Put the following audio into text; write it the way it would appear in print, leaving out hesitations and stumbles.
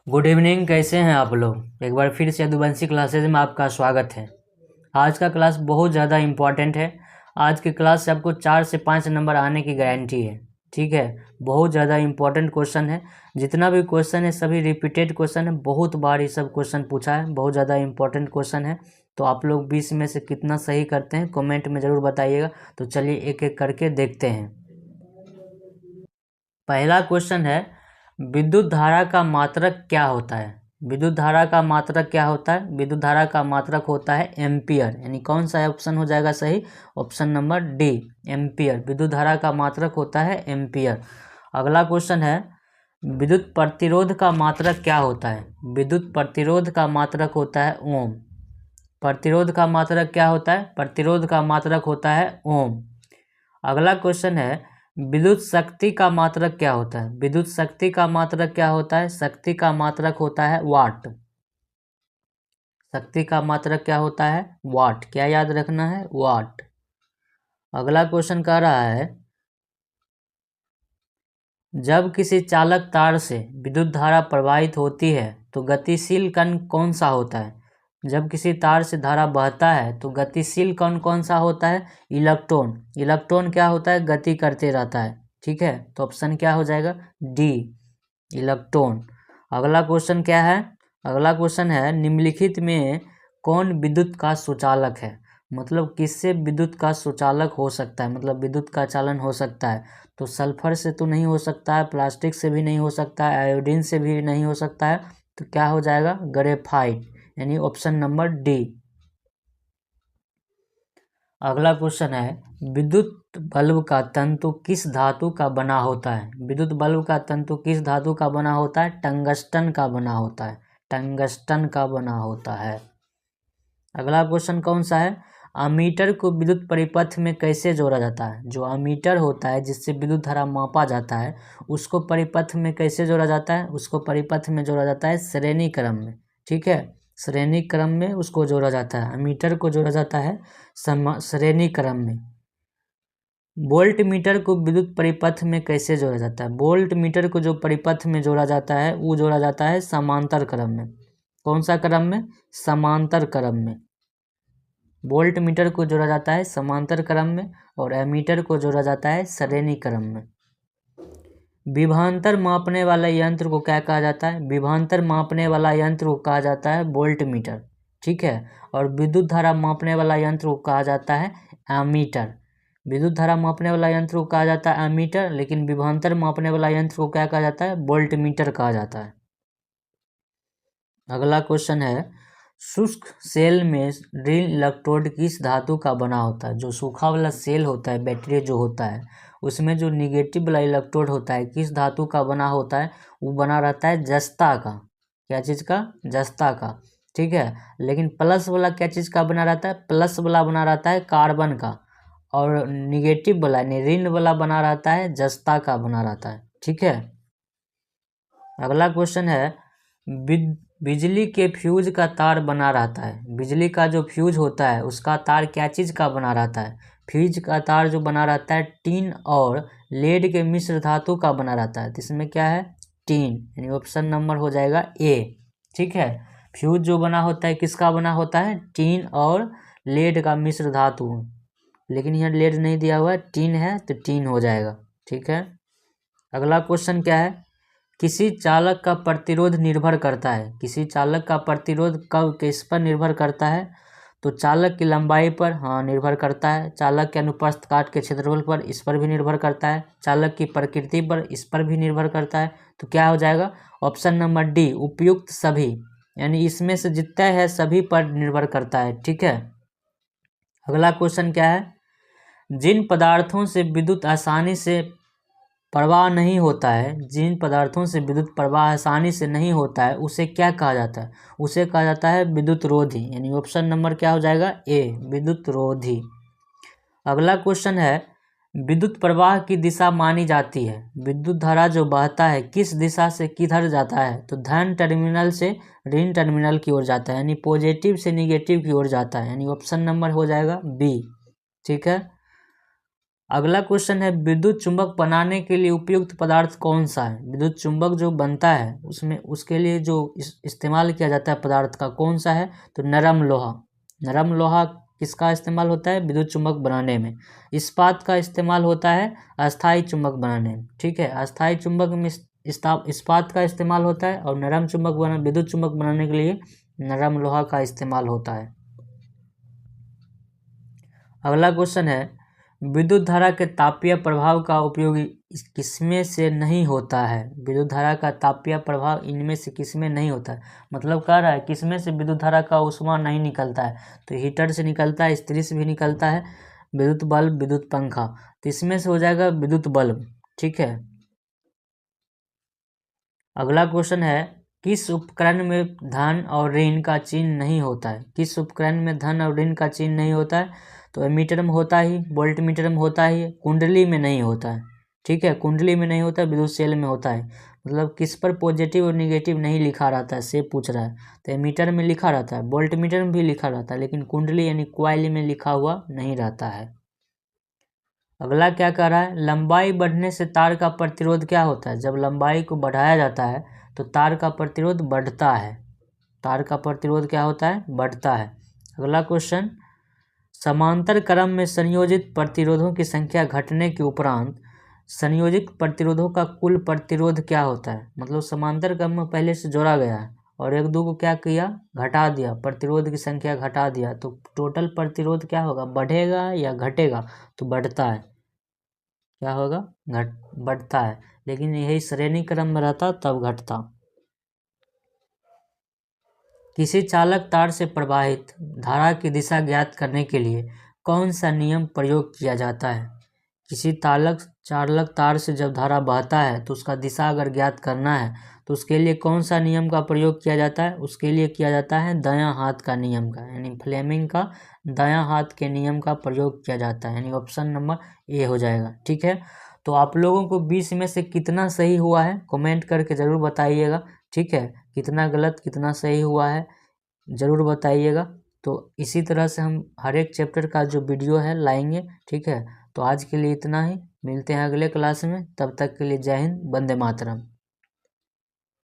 Good evening. कैसे हैं आप लोग? एक बार फिर से यदुवंशी क्लासेज में आपका स्वागत है। आज का क्लास बहुत ज़्यादा इम्पॉर्टेंट है। आज की क्लास से आपको 4 से 5 नंबर आने की गारंटी है। ठीक है, बहुत ज़्यादा इम्पॉर्टेंट क्वेश्चन है। जितना भी क्वेश्चन है सभी रिपीटेड क्वेश्चन है, बहुत बार ये सब क्वेश्चन पूछा है, बहुत ज़्यादा इम्पॉर्टेंट क्वेश्चन है। तो आप लोग 20 में से कितना सही करते हैं कमेंट में ज़रूर बताइएगा। तो चलिए एक एक करके देखते हैं। पहला क्वेश्चन है, विद्युत धारा का मात्रक क्या होता है? विद्युत धारा का मात्रक क्या होता है? विद्युत धारा का मात्रक होता है एम्पियर। यानी कौन सा ऑप्शन हो जाएगा सही? Option number D, ampere. विद्युत धारा का मात्रक होता है एम्पियर। अगला क्वेश्चन है, विद्युत प्रतिरोध का मात्रक क्या होता है? विद्युत प्रतिरोध का मात्रक होता है ओम। प्रतिरोध का मात्रक क्या होता है? प्रतिरोध का मात्रक होता है ओम। अगला क्वेश्चन है, विद्युत शक्ति का मात्रक क्या होता है? विद्युत शक्ति का मात्रक क्या होता है? शक्ति का मात्रक होता है वाट। शक्ति का मात्रक क्या होता है? वाट। क्या याद रखना है? वाट। अगला क्वेश्चन कह रहा है, जब किसी चालक तार से विद्युत धारा प्रवाहित होती है तो गतिशील कण कौन सा होता है? जब किसी तार से धारा बहता है तो गतिशील कण कौन सा होता है? इलेक्ट्रॉन। इलेक्ट्रॉन क्या होता है? गति करते रहता है। ठीक है, तो ऑप्शन क्या हो जाएगा? D, electron. अगला क्वेश्चन क्या है? अगला क्वेश्चन है, निम्नलिखित में कौन विद्युत का सुचालक है? मतलब किससे विद्युत का सुचालक हो सकता है, मतलब विद्युत का चालन हो सकता है? तो सल्फर से तो नहीं हो सकता है, प्लास्टिक से भी नहीं हो सकता है, आयोडीन से भी नहीं हो सकता है। तो क्या हो जाएगा? ग्रेफाइट, यानी ऑप्शन नंबर डी। अगला क्वेश्चन है, विद्युत बल्ब का तंतु किस धातु का बना होता है? विद्युत बल्ब का तंतु किस धातु का बना होता है? टंगस्टन का बना होता है। टंगस्टन का बना होता है। अगला क्वेश्चन कौन सा है? अमीटर को विद्युत परिपथ में कैसे जोड़ा जाता है? जो अमीटर होता है जिससे विद्युत धारा मापा जाता है, उसको परिपथ में कैसे जोड़ा जाता है? उसको परिपथ में जोड़ा जाता है श्रेणी क्रम में। ठीक है, श्रेणी क्रम में उसको जोड़ा जाता है। अमीटर को जोड़ा जाता है श्रेणी क्रम में। वोल्ट मीटर को विद्युत परिपथ में कैसे जोड़ा जाता है? वोल्ट मीटर को जो परिपथ में जोड़ा जाता है वो जोड़ा जाता है समांतर क्रम में। कौन सा क्रम में? समांतर क्रम में। वोल्ट मीटर को जोड़ा जाता है समांतर क्रम में और एमीटर को जोड़ा जाता है श्रेणी क्रम में। विभवांतर मापने वाला यंत्र को क्या कहा जाता है? विभवांतर मापने वाला यंत्र को कहा जाता है वोल्ट मीटर। ठीक है, और विद्युत धारा मापने वाला यंत्र को कहा जाता है एमीटर। विद्युत धारा मापने वाला यंत्र को कहा जाता है एमीटर, लेकिन विभवांतर मापने वाला यंत्र को क्या कहा जाता है? वोल्ट मीटर कहा जाता है। अगला क्वेश्चन है, शुष्क सेल में ऋण इलेक्ट्रोड किस धातु का बना होता है? जो सूखा वाला सेल होता है, बैटरी जो होता है, उसमें जो निगेटिव वाला इलेक्ट्रोड होता है किस धातु का बना होता है? वो बना रहता है जस्ता का। क्या चीज़ का? जस्ता का। ठीक है, लेकिन प्लस वाला क्या चीज़ का बना रहता है? प्लस वाला बना रहता है कार्बन का। और निगेटिव वाला यानी ऋण वाला बना रहता है जस्ता का बना रहता है। ठीक है। अगला क्वेश्चन है, बिजली के फ्यूज का तार बना रहता है। बिजली का जो फ्यूज होता है उसका तार क्या चीज़ का बना रहता है? फ्यूज का तार जो बना रहता है टीन और लेड के मिश्र धातु का बना रहता है। तो इसमें क्या है? टीन, यानी ऑप्शन नंबर हो जाएगा ए। ठीक है, फ्यूज जो बना होता है किसका बना होता है? टीन और लेड का मिश्र धातु। लेकिन यहाँ लेड नहीं दिया हुआ है, टीन है तो टीन हो जाएगा। ठीक है। अगला क्वेश्चन क्या है? किसी चालक का प्रतिरोध निर्भर करता है। किसी चालक का प्रतिरोध कब किस पर निर्भर करता है? तो चालक की लंबाई पर, हाँ, निर्भर करता है। चालक के अनुप्रस्थ काट के क्षेत्रफल पर, इस पर भी निर्भर करता है। चालक की प्रकृति पर, इस पर भी निर्भर करता है। तो क्या हो जाएगा? ऑप्शन नंबर डी, उपयुक्त सभी, यानी इसमें से जितना है सभी पर निर्भर करता है। ठीक है। अगला क्वेश्चन क्या है? जिन पदार्थों से विद्युत आसानी से प्रवाह नहीं होता है, जिन पदार्थों से विद्युत प्रवाह आसानी से नहीं होता है उसे क्या कहा जाता है? उसे कहा जाता है विद्युत रोधी, यानी ऑप्शन नंबर क्या हो जाएगा? ए, विद्युत रोधी। अगला क्वेश्चन है, विद्युत प्रवाह की दिशा मानी जाती है। विद्युत धारा जो बहता है किस दिशा से किधर जाता है? तो धन टर्मिनल से ऋण टर्मिनल की ओर जाता है, यानी पॉजिटिव से निगेटिव की ओर जाता है, यानी ऑप्शन नंबर हो जाएगा बी। ठीक है। अगला क्वेश्चन है विद्युत चुंबक बनाने के लिए उपयुक्त पदार्थ कौन सा है। विद्युत चुंबक जो बनता है उसमें उसके लिए जो इस्तेमाल किया जाता है पदार्थ का कौन सा है, तो नरम लोहा। नरम लोहा किसका इस्तेमाल होता है विद्युत चुंबक बनाने में। इस्पात का इस्तेमाल होता है अस्थायी चुंबक बनाने में। ठीक है, अस्थायी चुंबक में इस्पात का इस्तेमाल होता है और नरम चुंबक विद्युत चुंबक बनाने के लिए नरम लोहा का इस्तेमाल होता है। अगला क्वेश्चन है विद्युत धारा के तापीय प्रभाव का उपयोग किसमें से नहीं होता है। विद्युत धारा का तापीय प्रभाव इनमें से किसमें नहीं होता है, मतलब कह रहा है किसमें से विद्युत धारा का ऊष्मा नहीं निकलता है, तो हीटर से निकलता है, इस्त्री से भी निकलता है, विद्युत बल्ब, विद्युत पंखा, तो इसमें से हो जाएगा विद्युत बल्ब। ठीक है, अगला क्वेश्चन है किस उपकरण में धन और ऋण का चिन्ह नहीं होता है। किस उपकरण में धन और ऋण का चिन्ह नहीं होता है, तो एमीटर में होता ही, वोल्ट मीटर में होता ही, कुंडली में नहीं होता है। ठीक है, कुंडली में नहीं होता है, विद्युत सेल में होता है। मतलब किस पर पॉजिटिव और निगेटिव नहीं लिखा रहता है से पूछ रहा है, तो एमीटर में लिखा रहता है, वोल्ट मीटर में भी लिखा रहता है, लेकिन कुंडली यानी क्वाइल में लिखा हुआ नहीं रहता है। अगला क्या कह रहा है लंबाई बढ़ने से तार का प्रतिरोध क्या होता है। जब लंबाई को बढ़ाया जाता है तो तार का प्रतिरोध बढ़ता है। तार का प्रतिरोध क्या होता है, बढ़ता है। अगला क्वेश्चन समांतर क्रम में संयोजित प्रतिरोधों की संख्या घटने के उपरांत संयोजित प्रतिरोधों का कुल प्रतिरोध क्या होता है। मतलब समांतर क्रम में पहले से जोड़ा गया है और एक दो को क्या किया, घटा दिया, प्रतिरोध की संख्या घटा दिया, तो टोटल प्रतिरोध क्या होगा, बढ़ेगा या घटेगा, तो बढ़ता है। क्या होगा, बढ़ता है, लेकिन यही श्रेणी क्रम में रहता तब घटता। किसी चालक तार से प्रवाहित धारा की दिशा ज्ञात करने के लिए कौन सा नियम प्रयोग किया जाता है। किसी चालक तार से जब धारा बहता है तो उसका दिशा अगर ज्ञात करना है तो उसके लिए कौन सा नियम का प्रयोग किया जाता है, उसके लिए किया जाता है दायां हाथ का नियम का, यानी फ्लेमिंग का दायां हाथ के नियम का प्रयोग किया जाता है, यानी ऑप्शन नंबर ए हो जाएगा। ठीक है, तो आप लोगों को 20 में से कितना सही हुआ है कमेंट करके ज़रूर बताइएगा। ठीक है, कितना गलत कितना सही हुआ है ज़रूर बताइएगा। तो इसी तरह से हम हर एक चैप्टर का जो वीडियो है लाएंगे। ठीक है, तो आज के लिए इतना ही, मिलते हैं अगले क्लास में, तब तक के लिए जय हिंद, वंदे मातरम।